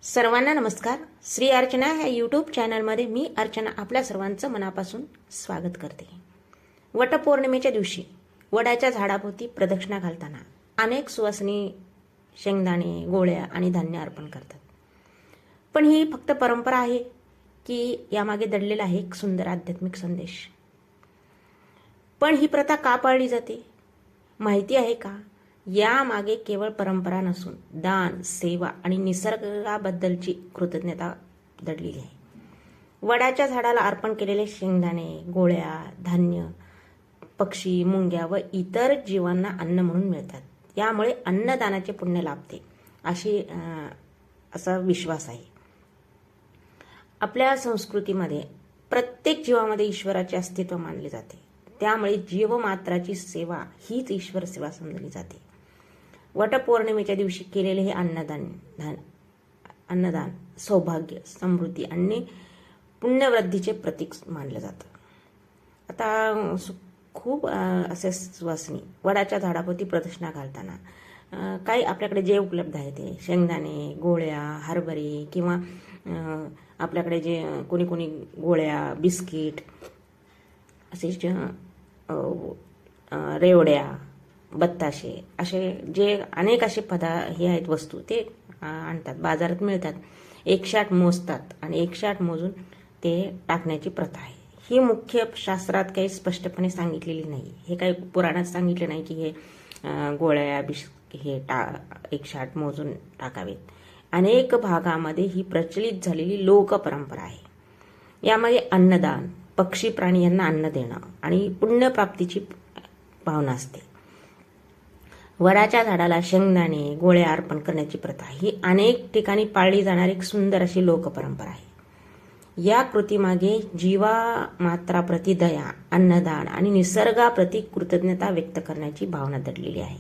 सर्वांना नमस्कार. श्री अर्चना ह्या यूट्यूब चॅनलमध्ये मी अर्चना आपल्या सर्वांचं मनापासून स्वागत करते. वटपौर्णिमेच्या दिवशी वडाच्या झाडाभोवती प्रदक्षिणा घालताना अनेक सुवासिनी शेंगदाणे, गोळ्या आणि धान्य अर्पण करतात. पण ही फक्त परंपरा आहे की यामागे दडलेला आहे एक सुंदर आध्यात्मिक संदेश? पण ही प्रथा का पाळली जाते माहिती आहे का? यामागे केवळ परंपरा नसून दान, सेवा आणि निसर्गाबद्दलची कृतज्ञता दडलेली आहे. वडाच्या झाडाला अर्पण केलेले शेंगदाणे, गोळ्या, धान्य पक्षी, मुंग्या व इतर जीवांना अन्न म्हणून मिळतात. यामुळे अन्नदानाचे पुण्य लाभते असा विश्वास आहे. आपल्या संस्कृतीमध्ये प्रत्येक जीवामध्ये ईश्वराचे अस्तित्व मानले जाते. त्यामुळे जीवमात्राची सेवा हीच ईश्वर सेवा समजली जाते. वटपौर्णिमेच्या दिवशी केलेले हे अन्नदान सौभाग्य, समृद्धी आणि पुण्यवृद्धीचे प्रतीक मानलं जातं. आता खूप असे सुवासिनी वडाच्या झाडाभोवती प्रदक्षिणा घालताना काही आपल्याकडे जे उपलब्ध आहे ते शेंगदाणे, गोळ्या, हरभरे किंवा आपल्याकडे जे कोणी गोळ्या, बिस्किट असे रेवड्या, बत्ताशे असे जे अनेक असे हे आहेत वस्तू ते आणतात, बाजारात मिळतात. 108 मोजतात आणि 108 मोजून ते टाकण्याची प्रथा आहे. ही मुख्य शास्त्रात काही स्पष्टपणे सांगितलेली नाही. हे काही पुराणात सांगितले नाही की हे गोळ्या हे 108 मोजून टाकावेत. अनेक भागामध्ये ही प्रचलित झालेली लोकपरंपरा आहे. यामध्ये अन्नदान, पक्षी प्राणी यांना अन्न देणं आणि पुण्यप्राप्तीची भावना असते. वडाच्या झाडाला शेंगदाणे, गोळ्या अर्पण करण्याची प्रथा ही अनेक ठिकाणी पाळली जाणारी एक सुंदर अशी लोकपरंपरा आहे. या कृतीमागे जीवामात्राप्रती दया, अन्नदान आणि निसर्गाप्रती कृतज्ञता व्यक्त करण्याची भावना दडलेली आहे.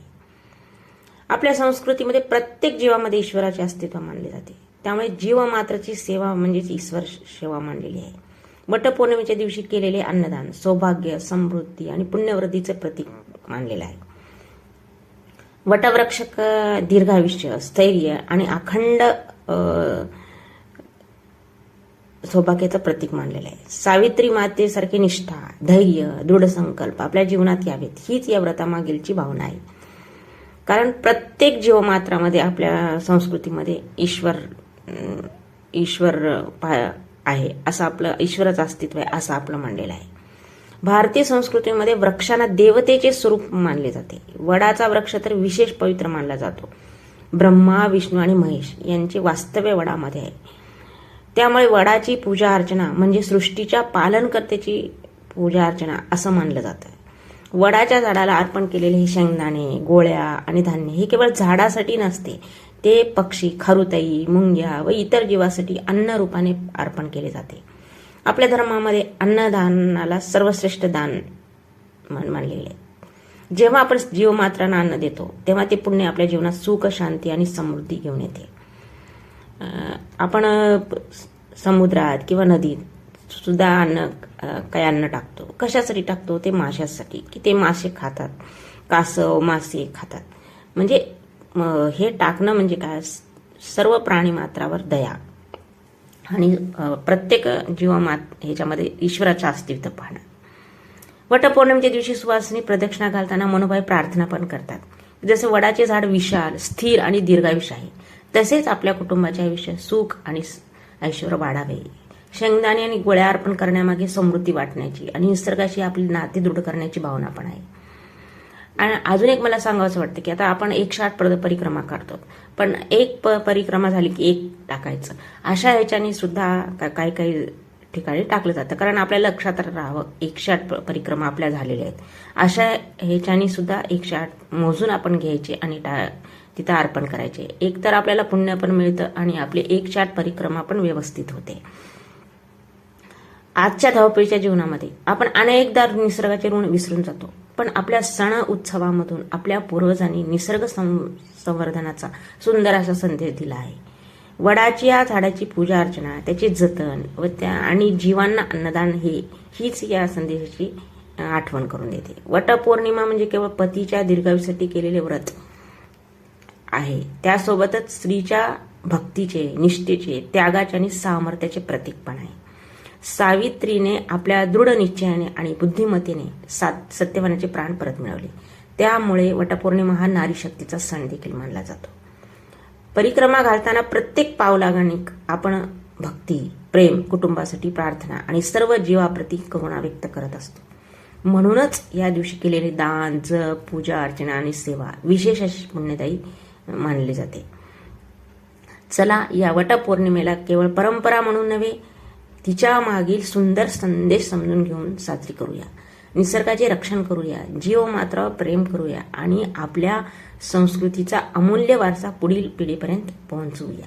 आपल्या संस्कृतीमध्ये प्रत्येक जीवामध्ये ईश्वराचे अस्तित्व मानले जाते. त्यामुळे जीवमात्राची सेवा म्हणजेच ईश्वर सेवा मानलेली आहे. वटपौर्णिमेच्या दिवशी केलेले अन्नदान सौभाग्य, समृद्धी आणि पुण्यवृद्धीचे प्रतीक मानलेले आहे. वटवृक्ष दीर्घायुष्य, स्थैर्य आणि अखंड सौभाग्याचं प्रतीक मानलेलं आहे. सावित्री मातेसारखी निष्ठा, धैर्य, दृढ संकल्प आपल्या जीवनात यावेत हीच या व्रतामागीलची भावना आहे. कारण प्रत्येक जीवमात्रामध्ये आपल्या संस्कृतीमध्ये ईश्वर आहे असं आपलं ईश्वराचं अस्तित्व आहे असं आपलं मानलेलं आहे. भारतीय संस्कृतीमध्ये वृक्षांना देवतेचे स्वरूप मानले जाते. वडाचा वृक्ष तर विशेष पवित्र मानला जातो. ब्रह्मा, विष्णू आणि महेश यांचे वास्तव्य वडामध्ये आहे. त्यामुळे वडाची पूजा अर्चना म्हणजे सृष्टीच्या पालनकर्त्याची पूजा अर्चना असं मानलं जातं. वडाच्या झाडाला अर्पण केलेले हे शेंगदाणे, गोळ्या आणि धान्य हे केवळ झाडासाठी नसते, ते पक्षी, खरुताई, मुंग्या व इतर जीवासाठी अन्न रूपाने अर्पण केले जाते. आपल्या धर्मामध्ये अन्नदानाला सर्वश्रेष्ठ दान मानलेले आहे. जेव्हा आपण जीवमात्रांना अन्न देतो तेव्हा ते पुण्य आपल्या जीवनात सुख, शांती आणि समृद्धी घेऊन येते. आपण समुद्रात किंवा नदीत सुद्धा अन्न टाकतो. कशासाठी टाकतो? ते माशासाठी की ते मासे खातात, कासव, मासे खातात. म्हणजे हे टाकणं म्हणजे काय? सर्व प्राणीमात्रावर दया आणि प्रत्येक ह्याच्यामध्ये ईश्वराचं अस्तित्व पाहणं. वटपौर्णिमेच्या दिवशी सुवासिनी प्रदक्षिणा घालताना मनोभावे प्रार्थना पण करतात. जसे वडाचे झाड विशाल, स्थिर आणि दीर्घायुष्य आहे तसेच आपल्या कुटुंबाचे आयुष्य सुख आणि ऐश्वर वाढावे. शेंगदाणे आणि गोळ्या अर्पण करण्यामागे समृद्धी वाटण्याची आणि निसर्गाशी आपली नाते दृढ करण्याची भावना पण आहे. आणि अजून एक मला सांगावंसं वाटतं की आता आपण 108 परिक्रमा करतो, पण एक परिक्रमा झाली की एक टाकायचं. अशा ह्याच्यानी सुद्धा काही ठिकाणी टाकलं जातं. कारण आपल्या लक्षात राहावं 108 परिक्रमा आपल्या झालेल्या आहेत. अशा ह्याच्यानी सुद्धा 108 मोजून आपण घ्यायचे आणि तिथं अर्पण करायचे. एक तर आपल्याला पुण्य पण मिळतं आणि आपली 108 परिक्रमा पण व्यवस्थित होते. आजच्या धावपळीच्या जीवनामध्ये आपण अनेकदा निसर्गाचे ऋण विसरून जातो. पण आपल्या सण उत्सवामधून आपल्या पूर्वजांनी निसर्ग संवर्धनाचा सुंदर असा संदेश दिला आहे. वडाची या झाडाची पूजा अर्चना, त्याचे जतन व आणि जीवांना अन्नदान हीच या संदेशाची आठवण करून देते. वटपौर्णिमा म्हणजे केवळ पतीच्या दीर्घायुष्यासाठी केलेले व्रत आहे. त्यासोबतच स्त्रीच्या भक्तीचे, निष्ठेचे, त्यागाचे आणि सामर्थ्याचे प्रतीक पण आहे. सावित्रीने आपल्या दृढ निश्चयाने आणि बुद्धिमत्तेने सत्यवानाचे प्राण परत मिळवले. त्यामुळे वटपौर्णिमा हा नारी शक्तीचा सण देखील मानला जातो. परिक्रमा घालताना प्रत्येक पावलागाने आपण भक्ती, प्रेम, कुटुंबासाठी प्रार्थना आणि सर्व जीवाप्रती करुणा व्यक्त करत असतो. म्हणूनच या दिवशी केलेले दान, जप, पूजा अर्चना आणि सेवा विशेष अशी पुण्यदायी मानले जाते. चला या वटपौर्णिमेला केवळ परंपरा म्हणून नव्हे, तिच्या मागील सुंदर संदेश समजून घेऊन साजरी करूया. निसर्गाचे रक्षण करूया, जीवमात्रावर प्रेम करूया आणि आपल्या संस्कृतीचा अमूल्य वारसा पुढील पिढीपर्यंत पोहोचवूया.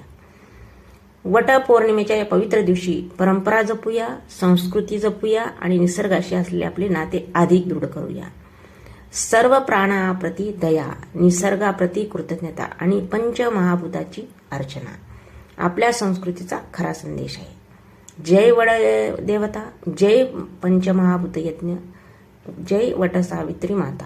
वटपौर्णिमेच्या या पवित्र दिवशी परंपरा जपूया, संस्कृती जपूया आणि निसर्गाशी असलेले आपले नाते अधिक दृढ करूया. सर्व प्राणाप्रती दया, निसर्गाप्रती कृतज्ञता आणि पंचमहाभूताची अर्चना आपल्या संस्कृतीचा खरा संदेश आहे. जय वड देवता, जय पंचमहाभूत यज्ञ, जय वट सावित्री माता.